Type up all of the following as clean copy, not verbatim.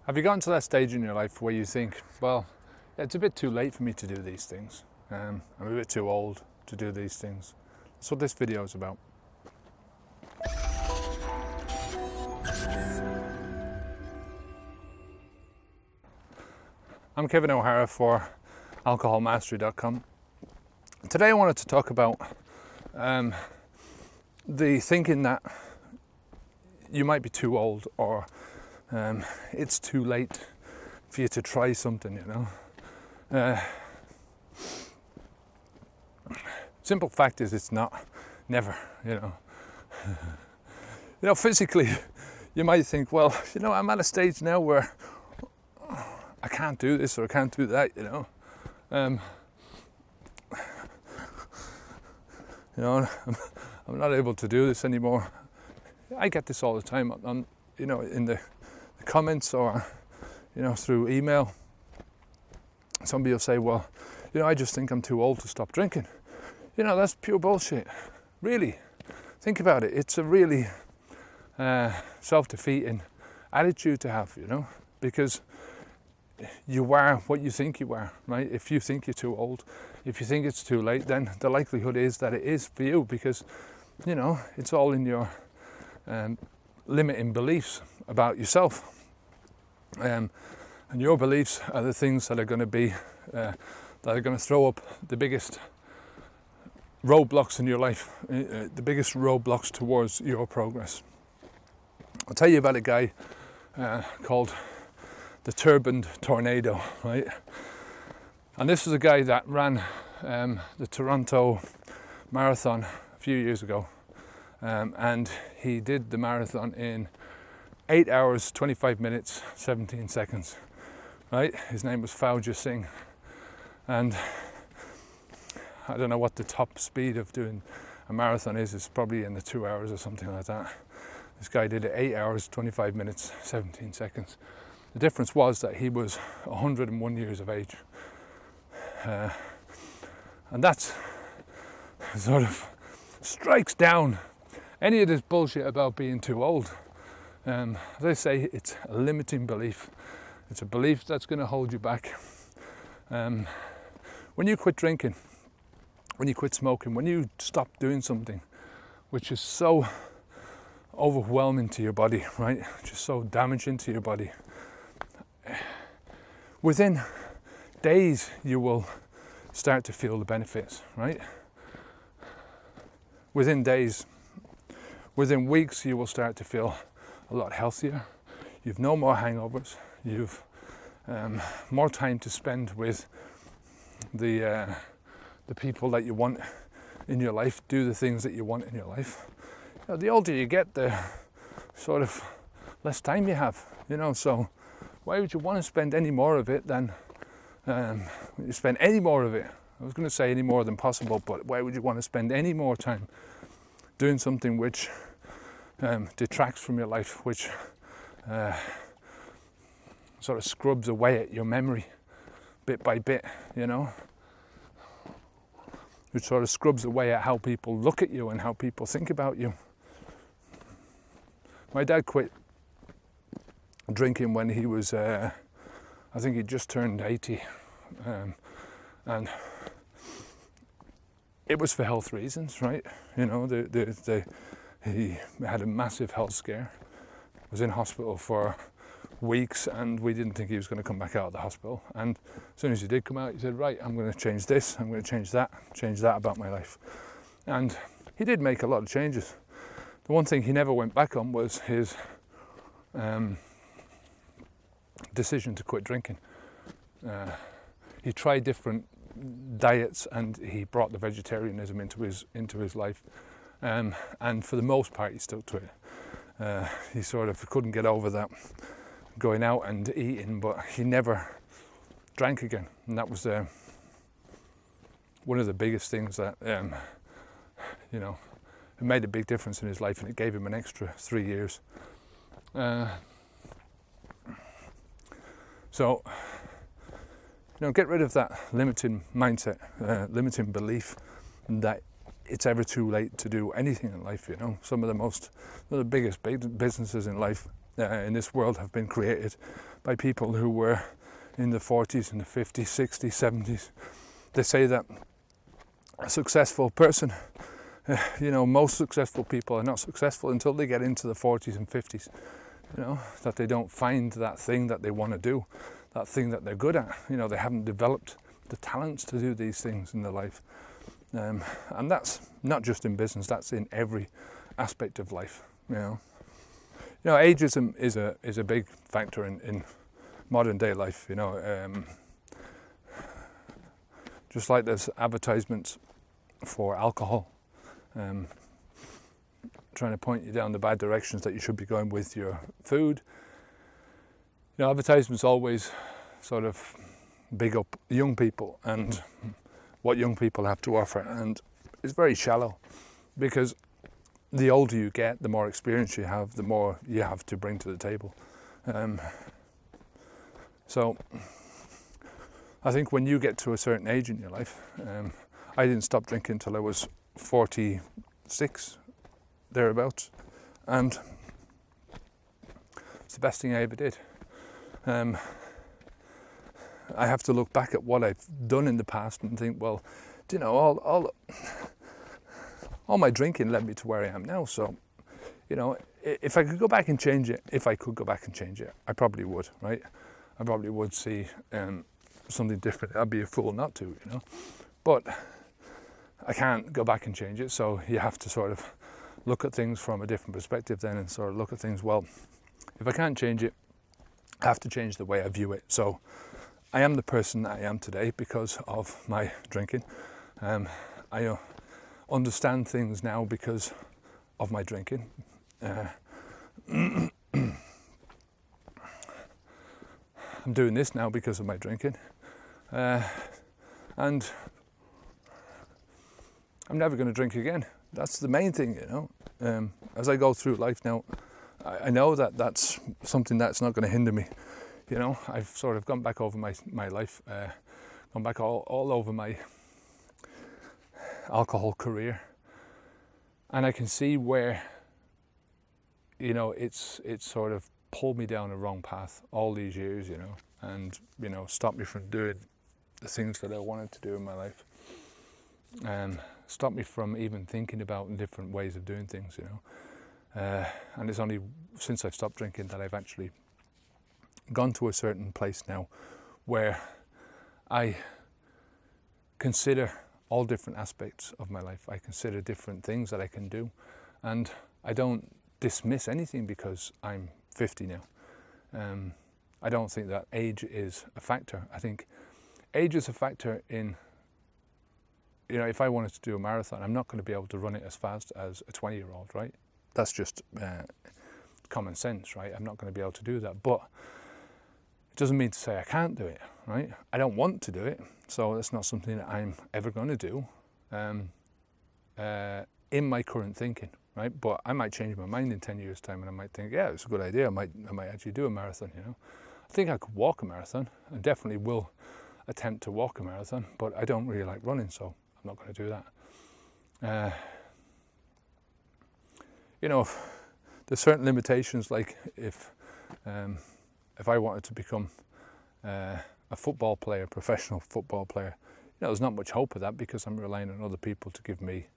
Have you gotten to that stage in your life where you think, well, it's a bit too late for me to do these things. I'm a bit too old to do these things. That's what this video is about. I'm Kevin O'Hara for alcoholmastery.com. Today I wanted to talk about the thinking that you might be too old or it's too late for you to try something, you know. Simple fact is it's not, never, you know. You know, physically, you might think, well, you know, I'm at a stage now where I can't do this or I can't do that, you know. You know, I'm not able to do this anymore. I get this all the time on you know, in the comments or, you know, through email. Somebody will say, well, you know, I just think I'm too old to stop drinking. You know, that's pure bullshit. Really, think about it. It's a really self-defeating attitude to have, you know, because you are what you think you are, right? If you think you're too old, if you think it's too late, then the likelihood is that it is for you, because, you know, it's all in your limiting beliefs about yourself. And your beliefs are the things that are going to be, that are going to throw up the biggest roadblocks in your life, the biggest roadblocks towards your progress. I'll tell you about a guy called the Turbaned Tornado, right? And this was a guy that ran the Toronto Marathon a few years ago, and he did the marathon in 8 hours, 25 minutes, 17 seconds, right? His name was Fauja Singh, and I don't know what the top speed of doing a marathon is. It's probably in the 2 hours or something like that. This guy did it 8 hours, 25 minutes, 17 seconds. The difference was that he was 101 years of age. And that's sort of strikes down any of this bullshit about being too old. As I say, it's a limiting belief. It's a belief that's going to hold you back. When you quit drinking, when you quit smoking, when you stop doing something which is so overwhelming to your body, right? Just so damaging to your body, within days you will start to feel the benefits, right? Within days, within weeks, you will start to feel a lot healthier. You've no more hangovers. You've more time to spend with the people that you want in your life. Do the things that you want in your life. You know, the older you get, the sort of less time you have. You know, so why would you want to spend any more of it than you spend any more of it? I was going to say any more than possible, but why would you want to spend any more time doing something which detracts from your life, which sort of scrubs away at your memory bit by bit, you know, which sort of scrubs away at how people look at you and how people think about you. My dad quit drinking when he was, I think he just turned 80, and it was for health reasons, right? You know, he had a massive health scare, was in hospital for weeks, and we didn't think he was going to come back out of the hospital. And as soon as he did come out, he said, right, I'm going to change this, I'm going to change that about my life. And he did make a lot of changes. The one thing he never went back on was his decision to quit drinking. He tried different diets, and he brought the vegetarianism into his life, and for the most part he stuck to it. He sort of couldn't get over that going out and eating, but he never drank again, and that was one of the biggest things that you know, it made a big difference in his life, and it gave him an extra 3 years. So, you know, get rid of that limiting mindset, limiting belief that it's ever too late to do anything in life. You know, some of the biggest businesses in life in this world have been created by people who were in the 40s and the 50s, 60s, 70s. They say that a successful person, most successful people are not successful until they get into the 40s and 50s, that they don't find that thing that they want to do, that thing that they're good at. They haven't developed the talents to do these things in their life. And that's not just in business, that's in every aspect of life. Ageism is a big factor in modern day life. Just like there's advertisements for alcohol, trying to point you down the bad directions that you should be going with your food. Advertisements always sort of big up young people and what young people have to offer, and it's very shallow, because the older you get, the more experience you have, the more you have to bring to the table. So I think when you get to a certain age in your life, I didn't stop drinking until I was 46, thereabouts, and it's the best thing I ever did. I have to look back at what I've done in the past and think, well, all my drinking led me to where I am now. So, if I could go back and change it, I probably would, right? I probably would see something different. I'd be a fool not to, But I can't go back and change it, so you have to sort of look at things from a different perspective then, and sort of look at things, well, if I can't change it, I have to change the way I view it. So I am the person that I am today because of my drinking. I understand things now because of my drinking. I'm doing this now because of my drinking. And I'm never going to drink again. That's the main thing, As I go through life now, I know that that's something that's not going to hinder me. I've sort of gone back over my life, gone back all over my alcohol career, and I can see where, it's sort of pulled me down a wrong path all these years, and, stopped me from doing the things that I wanted to do in my life, and stopped me from even thinking about different ways of doing things, and it's only since I've stopped drinking that I've actually gone to a certain place now where I consider all different aspects of my life. I consider different things that I can do, and I don't dismiss anything because I'm 50 now. I don't think that age is a factor. I think age is a factor in, if I wanted to do a marathon, I'm not going to be able to run it as fast as a 20-year-old, right? That's just common sense, right? I'm not going to be able to do that, but it doesn't mean to say I can't do it, right? I don't want to do it, so that's not something that I'm ever going to do in my current thinking, right? But I might change my mind in 10 years' time, and I might think, yeah, it's a good idea. I might actually do a marathon, I think I could walk a marathon. I definitely will attempt to walk a marathon, but I don't really like running, so I'm not going to do that. There's certain limitations, like if I wanted to become a football player, professional football player, there's not much hope of that because I'm relying on other people to give me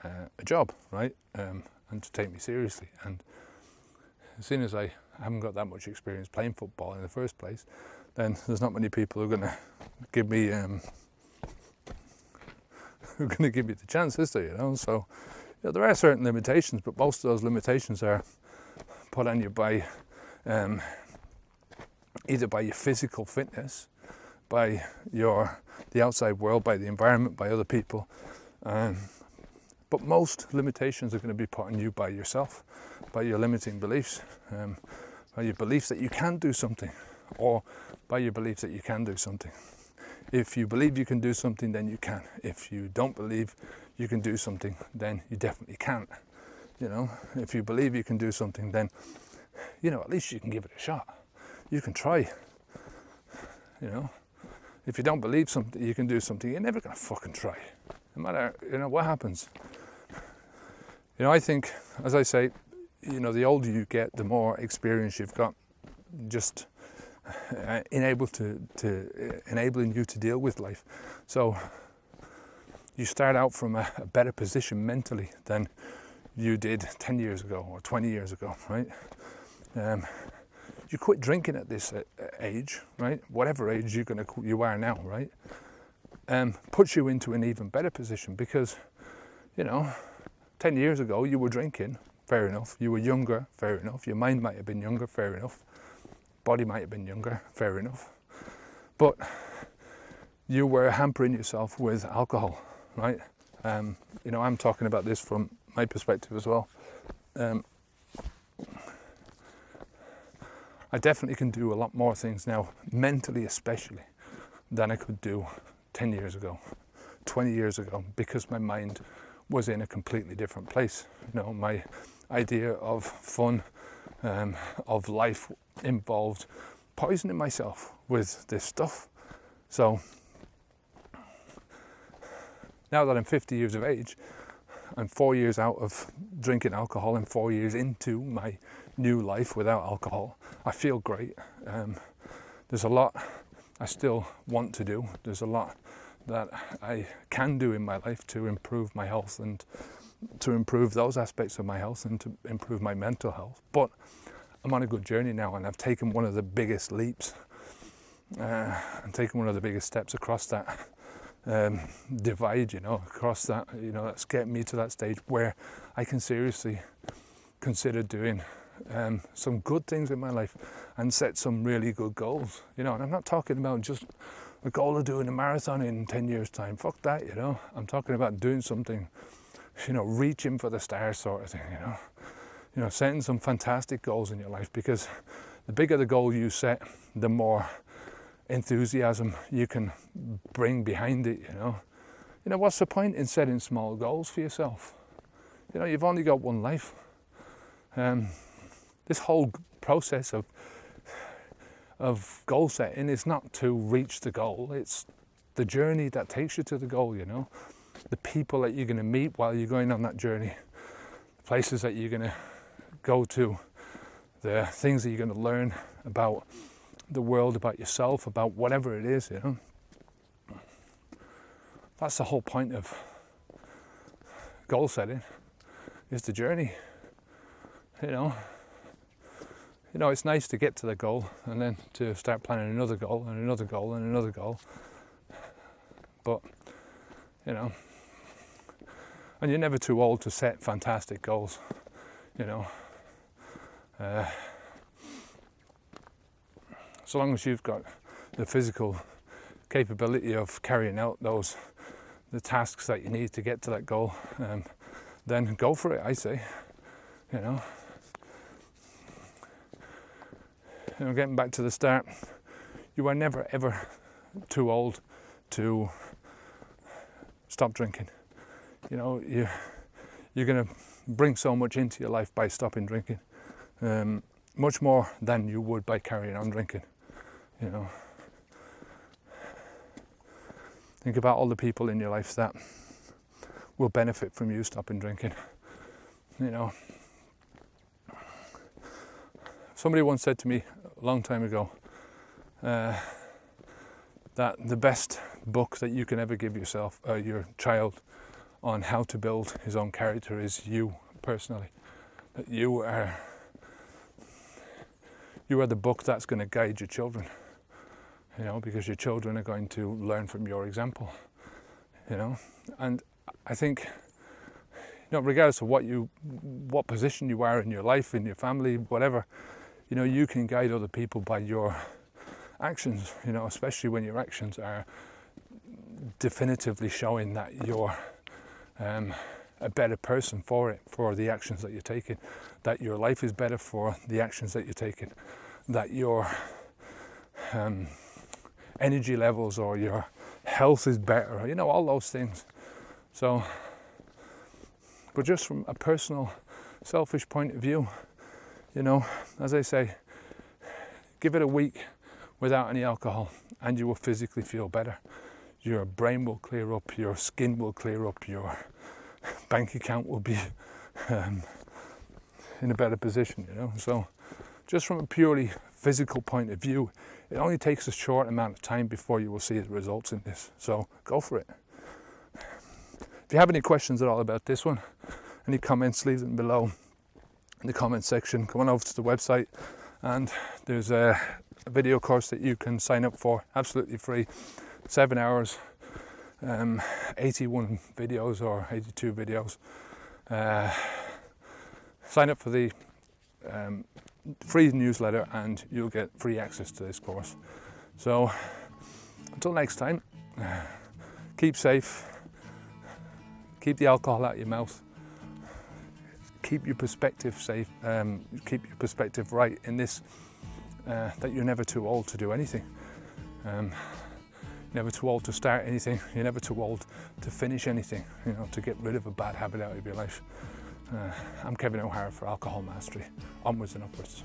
a job, right? And to take me seriously. And as soon as I haven't got that much experience playing football in the first place, then there's not many people who are going to give me the chance, is there? So there are certain limitations, but most of those limitations are put on you by either by your physical fitness, by the outside world, by the environment, by other people. But most limitations are going to be put on you by yourself, by your limiting beliefs, by your beliefs that you can do something, or by your beliefs that you can do something. If you believe you can do something, then you can. If you don't believe you can do something, then you definitely can't. If you believe you can do something, then, at least you can give it a shot. You can try. If you don't believe something, you can do something, you're never going to fucking try. No matter, what happens. I think, as I say, you know, the older you get, the more experience you've got, just enabling you to deal with life. So you start out from a better position mentally than you did 10 years ago or 20 years ago, right? You quit drinking at this age, right? Whatever age you are now, right? Puts you into an even better position because, you know, 10 years ago you were drinking, fair enough. You were younger, fair enough. Your mind might have been younger, fair enough. Body might have been younger, fair enough. But you were hampering yourself with alcohol, right? You know, I'm talking about this from my perspective as well. I definitely can do a lot more things now, mentally especially, than I could do 10 years ago, 20 years ago, because my mind was in a completely different place. You know, my idea of fun, of life involved poisoning myself with this stuff. So now that I'm 50 years of age, I'm 4 years out of drinking alcohol and 4 years into my new life without alcohol. I feel great. There's a lot I still want to do. There's a lot that I can do in my life to improve my health and to improve those aspects of my health and to improve my mental health. But I'm on a good journey now, and I've taken one of the biggest leaps and taken one of the biggest steps across that divide, you know, across that, you know, that's getting me to that stage where I can seriously consider doing some good things in my life and set some really good goals, you know. And I'm not talking about just a goal of doing a marathon in 10 years time, fuck that, you know. I'm talking about doing something, you know, reaching for the stars sort of thing, you know, setting some fantastic goals in your life, because the bigger the goal you set, the more enthusiasm you can bring behind it, you know. You know, what's the point in setting small goals for yourself? You know, you've only got one life. This whole process of goal setting is not to reach the goal, it's the journey that takes you to the goal, you know. The people that you're going to meet while you're going on that journey, the places that you're going to go to, the things that you're going to learn about the world, about yourself, about whatever it is, you know. That's the whole point of goal setting, is the journey, you know. You know, it's nice to get to the goal and then to start planning another goal and another goal and another goal. But, you know, and you're never too old to set fantastic goals, you know. So long as you've got the physical capability of carrying out the tasks that you need to get to that goal, then go for it, I say, you know. You know, getting back to the start, you are never ever too old to stop drinking. You know, you're going to bring so much into your life by stopping drinking, much more than you would by carrying on drinking, you know. Think about all the people in your life that will benefit from you stopping drinking, you know. Somebody once said to me a long time ago that the best book that you can ever give yourself, your child, on how to build his own character is you personally. That you are the book that's going to guide your children, you know, because your children are going to learn from your example, you know. And I think, you know, regardless of what position you are in your life, in your family, whatever, you know, you can guide other people by your actions, you know, especially when your actions are definitively showing that you're a better person for the actions that you're taking, that your life is better for the actions that you're taking, that your energy levels or your health is better, you know, all those things. So, but just from a personal, selfish point of view, you know, as I say, give it a week without any alcohol and you will physically feel better. Your brain will clear up, your skin will clear up, your bank account will be in a better position, you know. So just from a purely physical point of view, it only takes a short amount of time before you will see the results in this. So go for it. If you have any questions at all about this one, any comments, leave them below in the comment section. Come on over to the website, and there's a video course that you can sign up for absolutely free, 7 hours, 81 videos or 82 videos. Sign up for the free newsletter and you'll get free access to this course. So until next time, keep safe, keep the alcohol out of your mouth, keep your perspective safe, keep your perspective right in this, that you're never too old to do anything. Never too old to start anything, you're never too old to finish anything, you know, to get rid of a bad habit out of your life. I'm Kevin O'Hara for Alcohol Mastery. Onwards and upwards.